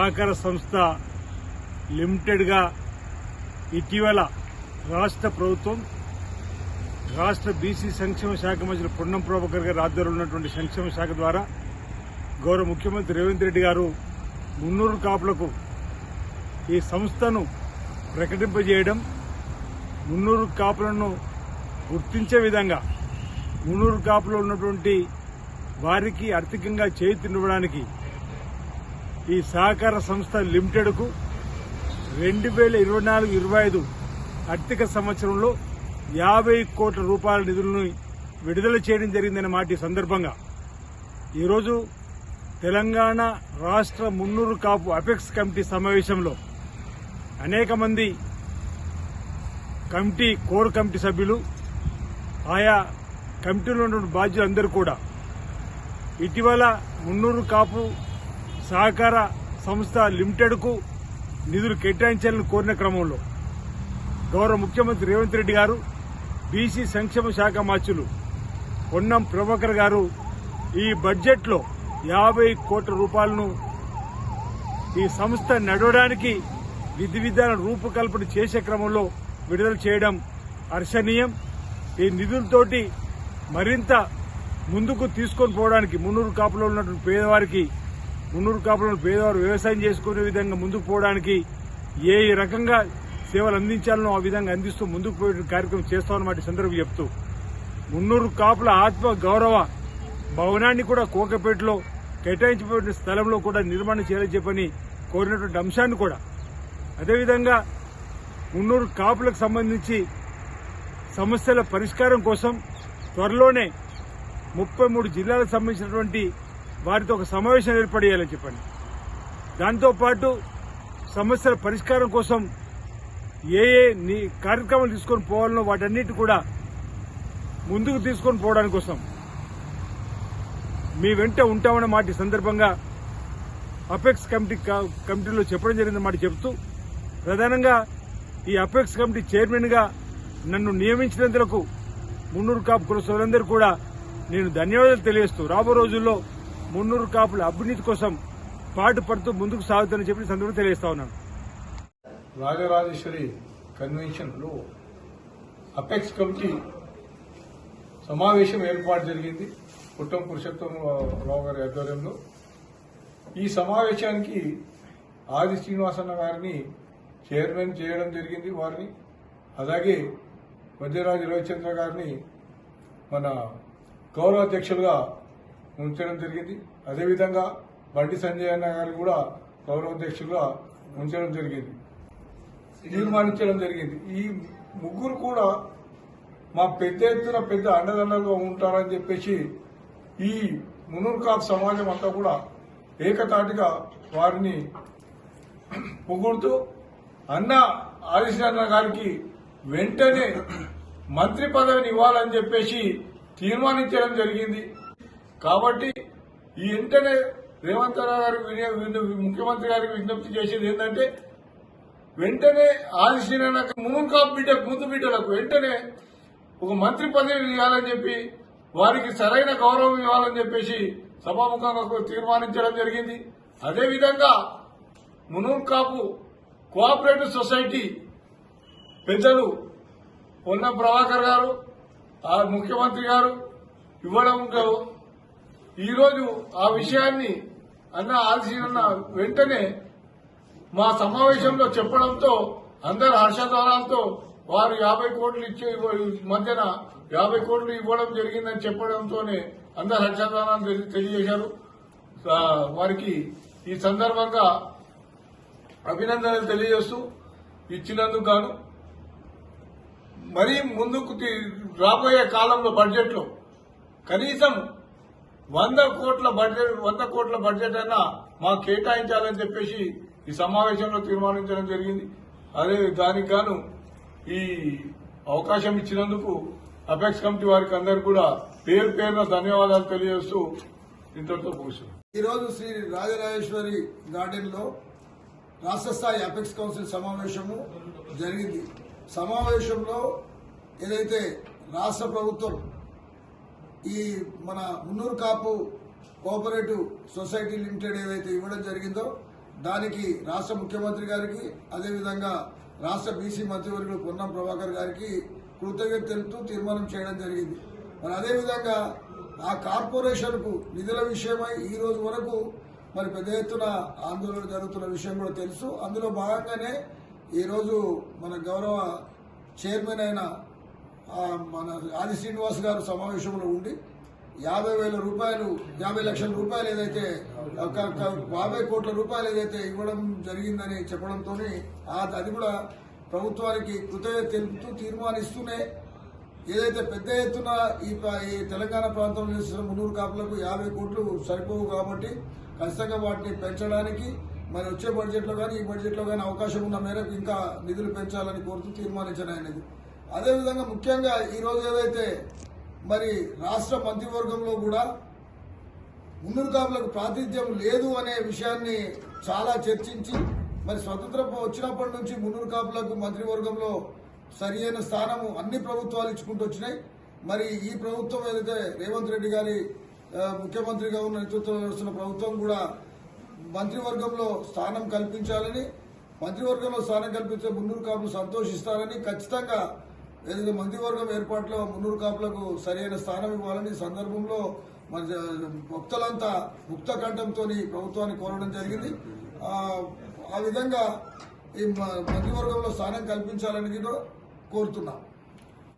సహకార సంస్థ లిమిటెడ్గా ఇటీవల రాష్ట్ర ప్రభుత్వం రాష్ట్ర బీసీ సంక్షేమ శాఖ మంత్రి పొన్నం ప్రభాకర్ గారి ఆధ్వర్యంలో ఉన్నటువంటి సంక్షేమ శాఖ ద్వారా గౌరవ ముఖ్యమంత్రి రేవంత్ రెడ్డి గారు మున్నూరు కాపులకు ఈ సంస్థను ప్రకటింపజేయడం, మున్నూరు కాపులను గుర్తించే విధంగా మున్నూరు కాపులో ఉన్నటువంటి వారికి ఆర్థికంగా చేయూతనివ్వడానికి ఈ సహకార సంస్థ లిమిటెడ్కు 2024-25 ఆర్థిక సంవత్సరంలో 50 కోట్ల రూపాయల నిధులను విడుదల చేయడం జరిగిందన్న మాట ఈ సందర్భంగా ఈరోజు తెలంగాణ రాష్ట్ర మున్నూరు కాపు అపెక్స్ కమిటీ సమావేశంలో అనేక మంది కోర్ కమిటీ సభ్యులు, ఆయా కమిటీలో ఉన్న బాధ్యులందరూ కూడా ఇటీవల మున్నూరు కాపు సహకార సంస్థ లిమిటెడ్కు నిధులు కేటాయించాలని కోరిన క్రమంలో గౌరవ ముఖ్యమంత్రి రేవంత్ రెడ్డి గారు, బీసీ సంక్షేమ శాఖ మంత్రులు పొన్నం ప్రభాకర్ గారు ఈ బడ్జెట్లో 50 కోట్ల రూపాయలను ఈ సంస్థ నడవడానికి విధి విధాన రూపకల్పన చేసే క్రమంలో విడుదల చేయడం హర్షణీయం. ఈ నిధులతోటి మరింత ముందుకు తీసుకొని పోవడానికి మున్నూరు కాపులో ఉన్నటువంటి పేదవారు వ్యవసాయం చేసుకునే విధంగా ముందుకు పోవడానికి ఏ రకంగా సేవలు అందించాలనో ఆ విధంగా అందిస్తూ ముందుకు పోయే కార్యక్రమం చేస్తామన్నమాట సందర్భం చెప్తూ మున్నూరు కాపుల ఆత్మ గౌరవ భవనాన్ని కూడా కోకపేటలో కేటాయించబడిన స్థలంలో కూడా నిర్మాణం చేయాలని చెప్పని కోరినటువంటి అంశాన్ని కూడా, అదేవిధంగా మున్నూరు కాపులకు సంబంధించి సమస్యల పరిష్కారం కోసం త్వరలోనే 33 జిల్లాలకు సంబంధించినటువంటి వారితో ఒక సమావేశం ఏర్పడేయాలని చెప్పండి. దాంతోపాటు సమస్యల పరిష్కారం కోసం ఏ కార్యక్రమాలు తీసుకొని పోవాలనో వాటన్నిటి కూడా ముందుకు తీసుకొని పోవడానికి కోసం మీ వెంట ఉంటామన్న మాట ఈ సందర్భంగా అపెక్స్ కమిటీలో చెప్పడం జరిగిందన్న మాట చెబుతూ ప్రధానంగా ఈ అపెక్స్ కమిటీ చైర్మన్ గా నన్ను నియమించినందుకు మున్నూరు కాపు కుల సోదరులందరూ కూడా నేను ధన్యవాదాలు తెలియజేస్తూ రాబో రోజుల్లో మున్నూరు కాపుల అభివృద్ధి కోసం పాటుపడుతూ ముందుకు సాగుతానని చెప్పి సందర్భంగా తెలియజేస్తా ఉన్నాను. రాజరాజేశ్వరి కన్వెన్షన్ లో అపెక్స్ కమిటీ సమావేశం ఏర్పాటు జరిగింది పుట్టం పురుషోత్తమరావు గారి ఆధ్వర్యంలో. ఈ సమావేశానికి ఆది శ్రీనివాసన్న గారిని చైర్మన్ చేయడం జరిగింది వారిని, అలాగే వద్యరాజు రవిచంద్ర గారిని మన గౌరవ అధ్యక్షులుగా ఉంచడం జరిగింది. అదేవిధంగా బండి సంజయ్ అన్న గారిని కూడా గౌరవ అధ్యక్షులుగా ఉంచడం జరిగింది, తీర్మానించడం జరిగింది. ఈ ముగ్గురు కూడా మా పెద్ద ఎత్తున పెద్ద అండదండలుగా ఉంటారని చెప్పేసి ఈ మున్నూరు కాపు సమాజం అంతా కూడా ఏకతాటిగా వారిని పొగుడుతూ అన్న ఆదిశన్న గారికి వెంటనే మంత్రి పదవిని ఇవ్వాలని చెప్పేసి తీర్మానించడం జరిగింది. కాబట్టి ఈ వెంటనే రేవంత్ గారికి ముఖ్యమంత్రి గారికి విజ్ఞప్తి చేసేది ఏంటంటే వెంటనే ఆదిశన్న మున్నూరు కాపు ముందు బిడ్డలకు వెంటనే ఒక మంత్రి పదవి ఇవ్వాలని చెప్పి వారికి సరైన గౌరవం ఇవ్వాలని చెప్పేసి సభాముఖంగా తీర్మానించడం జరిగింది. అదేవిధంగా మున్నూరు కాపు కోఆపరేటివ్ సొసైటీ పెద్దలు పొన్నం ప్రభాకర్ గారు, ముఖ్యమంత్రి గారు ఇవ్వడంతో ఈరోజు ఆ విషయాన్ని అన్న ఆదిశన్న వెంటనే మా సమావేశంలో చెప్పడంతో అందరు హర్షధ్వానాలతో వారు 50 కోట్లు ఇచ్చే మధ్యన 50 కోట్లు ఇవ్వడం జరిగిందని చెప్పడంతోనే అందరు హర్షధ్వానాలు తెలియజేశారు. వారికి ఈ సందర్భంగా అభినందనలు తెలియజేస్తూ ఇచ్చినందుకు గాను మరీ ముందుకు రాబోయే కాలంలో బడ్జెట్లో కనీసం 100 కోట్ల బడ్జెట్ అయినా మాకు కేటాయించాలని చెప్పేసి ఈ సమావేశంలో తీర్మానించడం జరిగింది. అదే దానికి గాను ఈ అవకాశం ఇచ్చినందుకు అపెక్స్ కమిటీ వారికి అందరికీ కూడా పేరు పేరున ధన్యవాదాలు తెలియజేస్తూ ఇంతటితో ముగిస్తున్నాం. ఈరోజు శ్రీ రాజరాజేశ్వరి గార్డెన్ లో రాష్ట్ర స్థాయి అపెక్స్ కౌన్సిల్ సమావేశము జరిగింది. సమావేశంలో ఏదైతే రాష్ట్ర ప్రభుత్వం ఈ మన Munnuru Kapu cooperative society limited ఏదైతే ఇవ్వడం జరిగిందో దానికి రాష్ట్ర ముఖ్యమంత్రి గారికి అదేవిధంగా రాష్ట్ర బీసీ మంత్రివర్యులు పొన్నం ప్రభాకర్ గారికి కృతజ్ఞత తెలుపుతూ తీర్మానం చేయడం జరిగింది. మరి అదేవిధంగా ఆ కార్పొరేషన్ కు నిధుల విషయమై ఈ రోజు వరకు మరి పెద్ద ఎత్తున ఆందోళన జరుగుతున్న విషయం కూడా తెలుసు. అందులో భాగంగానే ఈ రోజు మన గౌరవ చైర్మన్ అయిన మన ఆది శ్రీనివాస్ గారు సమావేశంలో ఉండి 50,000 రూపాయలు 50 లక్షల రూపాయలు ఏదైతే 50 కోట్ల రూపాయలు ఏదైతే ఇవ్వడం జరిగిందని చెప్పడంతో అది కూడా ప్రభుత్వానికి కృతజ్ఞత తెలుపుతూ తీర్మానిస్తూనే ఏదైతే పెద్ద ఎత్తున ఈ తెలంగాణ ప్రాంతంలో చేస్తున్న మున్నూరు కాపులకు 50 కోట్లు సరిపోవు కాబట్టి ఖచ్చితంగా వాటిని పెంచడానికి మరి వచ్చే బడ్జెట్ లో కానీ ఈ బడ్జెట్ లో కానీ అవకాశం ఉన్న మేరకు ఇంకా నిధులు పెంచాలని కోరుతూ తీర్మానించడం. అదేవిధంగా ముఖ్యంగా ఈ రోజు ఏదైతే మరి రాష్ట్ర మంత్రివర్గంలో కూడా మున్నూరు కాపులకు ప్రాతినిధ్యం లేదు అనే విషయాన్ని చాలా చర్చించి మరి స్వతంత్రం వచ్చినప్పటి నుంచి మున్నూరు కాపులకు మంత్రివర్గంలో సరియైన స్థానము అన్ని ప్రభుత్వాలు ఇచ్చుకుంటూ వచ్చినాయి. మరి ఈ ప్రభుత్వం ఏదైతే రేవంత్ రెడ్డి గారి ముఖ్యమంత్రిగా ఉన్న నేతృత్వం నడుస్తున్న ప్రభుత్వం కూడా మంత్రివర్గంలో స్థానం కల్పించాలని, మంత్రివర్గంలో స్థానం కల్పించే మున్నూరు కాపులు సంతోషిస్తారని, ఖచ్చితంగా ఏదైతే మంత్రివర్గం ఏర్పాట్లో మున్నూరు కాపులకు సరైన స్థానం ఇవ్వాలని సందర్భంలో మన భక్తులంతా ముక్త కంఠంతో ప్రభుత్వాన్ని కోరడం జరిగింది. ఆ విధంగా ఈ మంత్రివర్గంలో స్థానం కల్పించాలని కూడా కోరుతున్నాం.